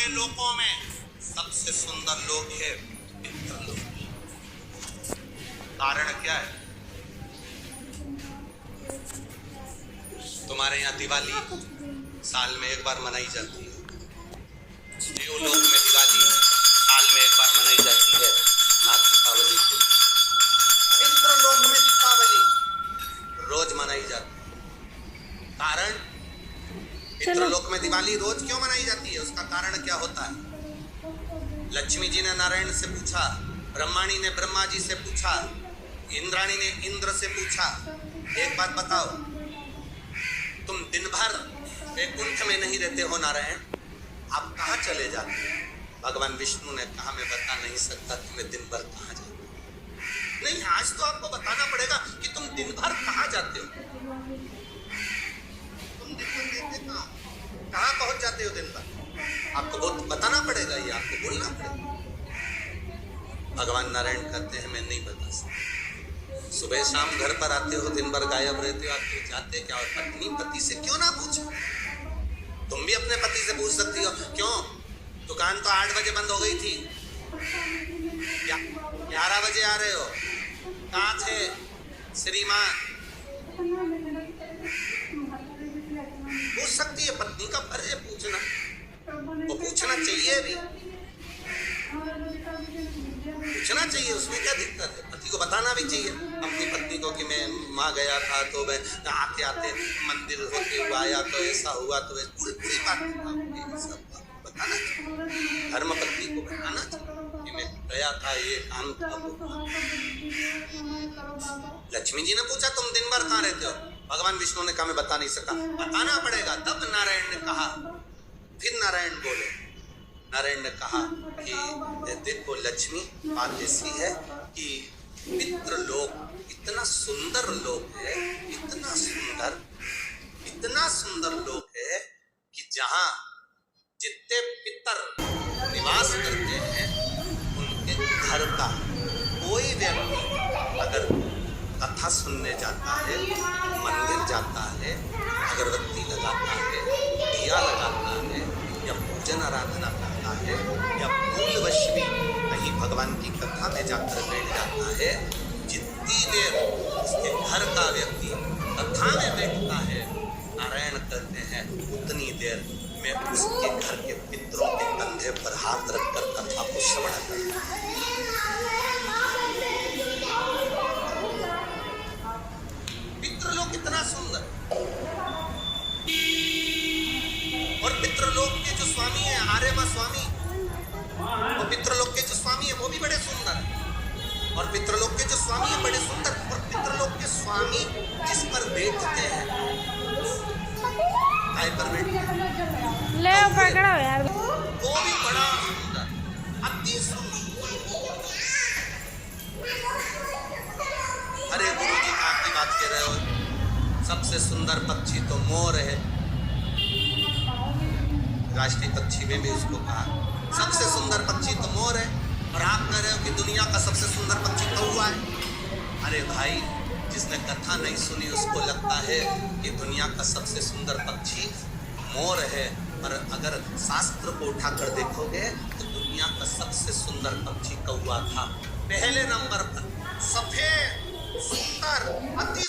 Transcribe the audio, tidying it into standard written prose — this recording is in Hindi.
सारे लोकों में सबसे सुंदर लोक है पितृलोक। कारण क्या है? तुम्हारे यहाँ दिवाली साल में एक बार मनाई जाती है। देवलोक में दिवाली साल में एक बार मनाई जाती है, नाग दीपावली को। पितृलोक में दीपावली रोज मनाई जाती है। कारण? पितृलोक में दिवाली रोज क्यों मनाई जाती है? उसका कारण क्या होता है? लक्ष्मी जी ने नारायण से पूछा, ब्रह्माणी ने ब्रह्मा जी से पूछा, इंद्राणी ने इंद्र से पूछा, एक बात बताओ, तुम दिन भर वैकुंठ में नहीं रहते हो नारायण, आप कहाँ चले जाते हो? भगवान विष्णु ने कहा, मैं बता नहीं सकता कि मैं दिन भर कहाँ जाता हूँ। नहीं, आज तो आपको बताना पड़ेगा कि तुम दिन भर कहाँ जाते हो। तुम दिन भर रहते कहाँ पहुंच जाते हो दिन भर? आपको बहुत बताना पड़ेगा, ये आपको बोलना पड़ेगा। भगवान नारायण कहते हैं, मैं नहीं बता सकता। सुबह शाम घर पर आते हो, दिन भर गायब रहते हो, आप जाते क्या? और पत्नी पति से क्यों ना पूछो? तुम भी अपने पति से पूछ सकती हो, क्यों दुकान तो 8 बजे बंद हो गई थी, 11 बजे आ रहे हो, कहाँ थे श्रीमान? पूछ सकती है, पत्नी का फर्ज है पूछना, वो पूछना चाहिए भी, पूछना चाहिए, उसमें क्या दिक्कत है? पति को बताना भी चाहिए अपनी पत्नी को कि मैं वहाँ गया था, तो मैं आते आते मंदिर होते हुआ आया, तो ऐसा हुआ, तो पूरी पूरी बात बताना चाहिए। धर्म पत्नी को बताना चाहिए कि मैं गया था, ये काम था, वो काम। लक्ष्मी जी ने पूछा, तुम दिन भर कहाँ रहते हो? भगवान विष्णु ने कहा, मैं बता नहीं सका। बताना पड़ेगा। तब नारायण ने कहा, फिर नारायण बोले, नारायण ने कहा कि देखो लक्ष्मी, बात ऐसी है कि पितृलोक इतना सुंदर लोक है, इतना सुंदर लोक है कि जहाँ जितने पितर निवास करते हैं, उनके घर का कोई व्यक्ति अगर कथा सुनने जाता है, मंदिर जाता है, अगरबत्ती लगाता है, दिया लगाता है, या पूजन आराधना करता है, या भूलवश भी कहीं भगवान की कथा में जाकर बैठ जाता है, जितनी देर उसके घर का व्यक्ति कथा में बैठता है, नारायण कहते हैं, उतनी देर मैं उसके घर के पितरों के कंधे पर हाथ रखकर कथा को श्रवण करता हूं। पितृलोक इतना सुंदर, और पितृलोक के जो स्वामी है, आर्यमा स्वामी, वो पितृलोक के जो स्वामी है वो भी बड़े सुंदर, और पितृलोक के जो स्वामी है बड़े सुंदर, और पितृलोक के स्वामी जिस पर बैठते हैं, काय पर बैठते हैं, ले पकड़ो यार, वो भी बड़ा सुंदर, अति सुंदर। अरे गुरु जी कहाँ की बात कर रहे हो? सबसे सुंदर पक्षी तो मोर है, राष्ट्रीय पक्षी में भी उसको कहा सबसे सुंदर पक्षी तो मोर है, और आप कह रहे हो कि दुनिया का सबसे सुंदर पक्षी कौवा है। अरे भाई, जिसने कथा नहीं सुनी उसको लगता है कि दुनिया का सबसे सुंदर पक्षी मोर है, और अगर शास्त्र को उठाकर देखोगे तो दुनिया का सबसे सुंदर पक्षी कौवा था। पहले नंबर पर सफेद, सुंदर, अति